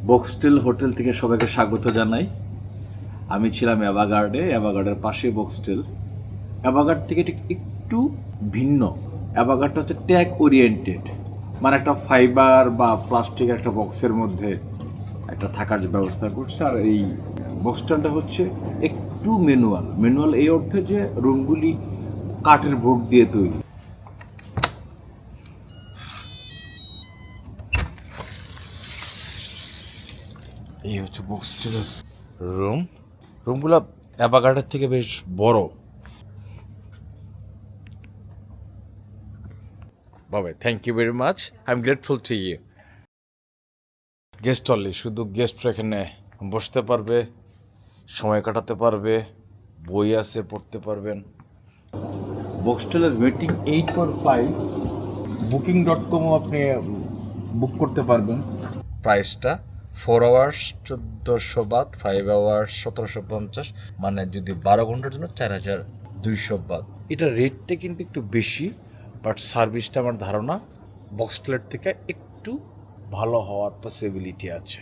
বক্সটেল hotel থেকে সবাইকে স্বাগত জানাই। আমি ছিলাম অ্যাভাগার্ডে, অ্যাভাগার্ডের পাশে বক্সটেল। অ্যাভাগার্ড থেকে ঠিক একটু ভিন্ন। অ্যাভাগার্ডটা হচ্ছে ট্যাগ ওরিয়েন্টেড, মানে একটা ফাইবার বা প্লাস্টিক একটা বক্সের মধ্যে একটা থাকার যে ব্যবস্থা করছে। আর এই বক্সটেলটা হচ্ছে একটু ম্যানুয়াল। ম্যানুয়াল এই অর্থে যে রুমগুলি কাঠের বোর্ড দিয়ে তৈরি। এই হচ্ছে বক্সটেলের রুম। রুমগুলো অ্যাভাগার্ডের থেকে বেশ বড়। বাবা, thank you very much, I am grateful to you. Guest only, শুধু গেস্টরা এখানে বসতে পারবে, সময় কাটাতে পারবে, বই আছে পড়তে পারবেন। বক্সটেলের রেটিং 8.5। Booking.com আপনি বুক করতে পারবেন। প্রাইসটা 4 আওয়ার্স 1400 বাদ, 5 আওয়ার্স 1750, মানে যদি 12 ঘন্টার জন্য 4200 বাদ। এটা রেটটা কিন্তু একটু বেশি, বাট সার্ভিসটা আমার ধারণা বক্সটেলের থেকে একটু ভালো হওয়ার পসিবিলিটি আছে।